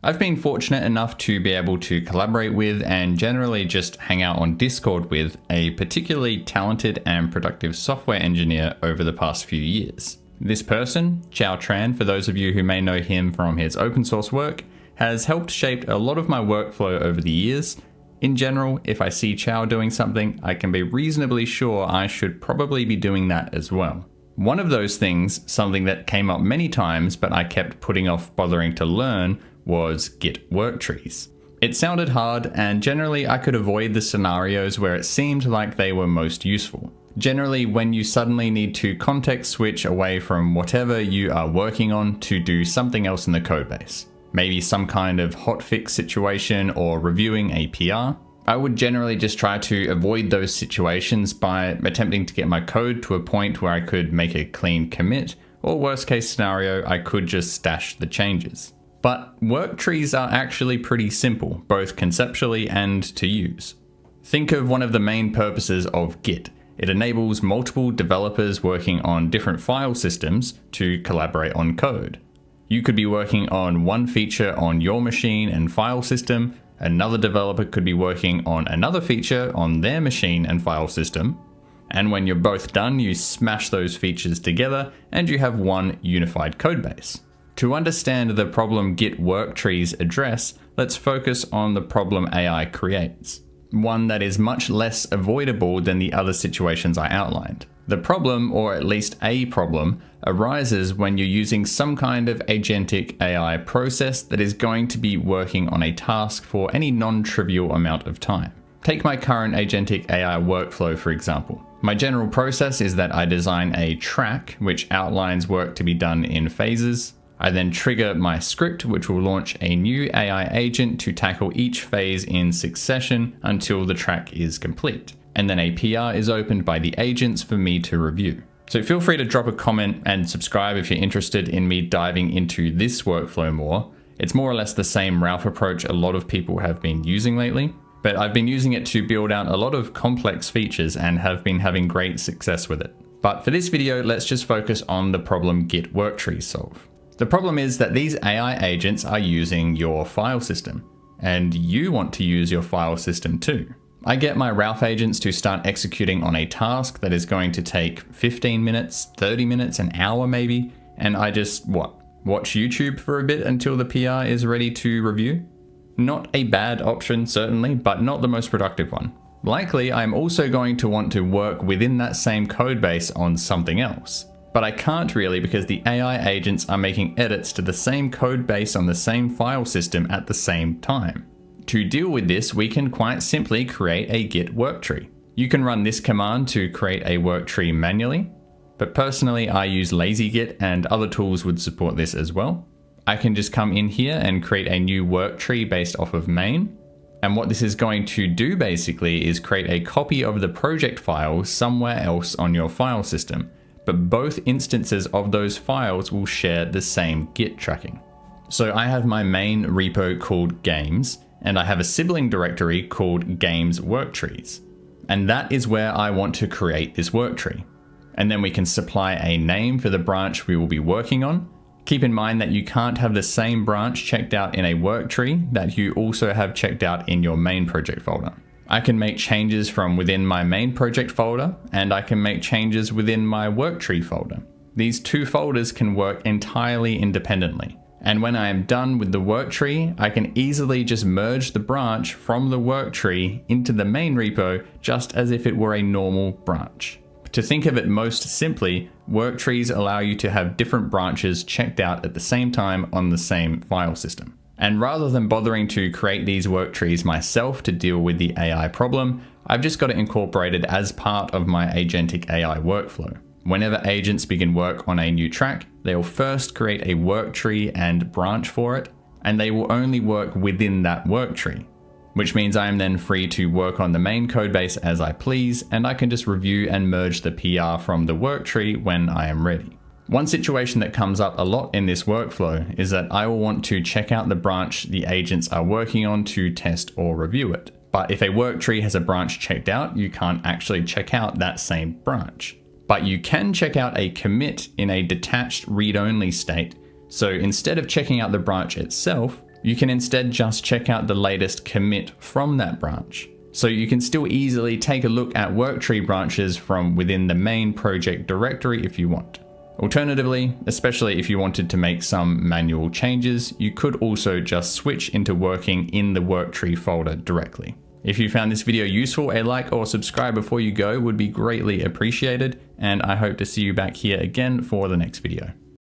I've been fortunate enough to be able to collaborate with and generally just hang out on Discord with a particularly talented and productive software engineer over the past few years. This person, Chao Tran, for those of you who may know him from his open source work, has helped shape a lot of my workflow over the years. In general, if I see Chao doing something, I can be reasonably sure I should probably be doing that as well. One of those things, something that came up many times but I kept putting off bothering to learn, was Git worktrees. It sounded hard, and generally I could avoid the scenarios where it seemed like they were most useful. Generally, when you suddenly need to context switch away from whatever you are working on to do something else in the codebase. Maybe some kind of hotfix situation or reviewing a PR. I would generally just try to avoid those situations by attempting to get my code to a point where I could make a clean commit, or worst case scenario, I could just stash the changes. But worktrees are actually pretty simple, both conceptually and to use. Think of one of the main purposes of Git. It enables multiple developers working on different file systems to collaborate on code. You could be working on one feature on your machine and file system, another developer could be working on another feature on their machine and file system, and when you're both done, you smash those features together and you have one unified codebase. To understand the problem Git worktrees address, let's focus on the problem AI creates. One that is much less avoidable than the other situations I outlined. The problem, or at least a problem, arises when you're using some kind of agentic AI process that is going to be working on a task for any non-trivial amount of time. Take my current agentic AI workflow, for example. My general process is that I design a track which outlines work to be done in phases. I then trigger my script, which will launch a new AI agent to tackle each phase in succession until the track is complete. And then a PR is opened by the agents for me to review. So feel free to drop a comment and subscribe if you're interested in me diving into this workflow more. It's more or less the same Ralph approach a lot of people have been using lately, but I've been using it to build out a lot of complex features and have been having great success with it. But for this video, let's just focus on the problem Git worktrees solve. The problem is that these AI agents are using your file system, and you want to use your file system too. I get my Ralph agents to start executing on a task that is going to take 15 minutes, 30 minutes, an hour maybe, and I just, watch YouTube for a bit until the PR is ready to review? Not a bad option, certainly, but not the most productive one. Likely, I'm also going to want to work within that same codebase on something else. But I can't really because the AI agents are making edits to the same code base on the same file system at the same time. To deal with this, we can quite simply create a Git worktree. You can run this command to create a worktree manually, but personally I use LazyGit and other tools would support this as well. I can just come in here and create a new worktree based off of main. And what this is going to do basically is create a copy of the project file somewhere else on your file system. But both instances of those files will share the same Git tracking. So I have my main repo called games, and I have a sibling directory called games worktrees. And that is where I want to create this worktree. And then we can supply a name for the branch we will be working on. Keep in mind that you can't have the same branch checked out in a worktree that you also have checked out in your main project folder. I can make changes from within my main project folder, and I can make changes within my worktree folder. These two folders can work entirely independently. And when I am done with the worktree, I can easily just merge the branch from the worktree into the main repo, just as if it were a normal branch. To think of it most simply, worktrees allow you to have different branches checked out at the same time on the same file system. And rather than bothering to create these worktrees myself to deal with the AI problem, I've just got it incorporated as part of my agentic AI workflow. Whenever agents begin work on a new track, they will first create a worktree and branch for it, and they will only work within that worktree, which means I am then free to work on the main codebase as I please, and I can just review and merge the PR from the worktree when I am ready. One situation that comes up a lot in this workflow is that I will want to check out the branch the agents are working on to test or review it. But if a worktree has a branch checked out, you can't actually check out that same branch. But you can check out a commit in a detached read-only state. So instead of checking out the branch itself, You can instead just check out the latest commit from that branch. So you can still easily take a look at worktree branches from within the main project directory if you want. Alternatively, especially if you wanted to make some manual changes, you could also just switch into working in the worktree folder directly. If you found this video useful, a like or subscribe before you go would be greatly appreciated, and I hope to see you back here again for the next video.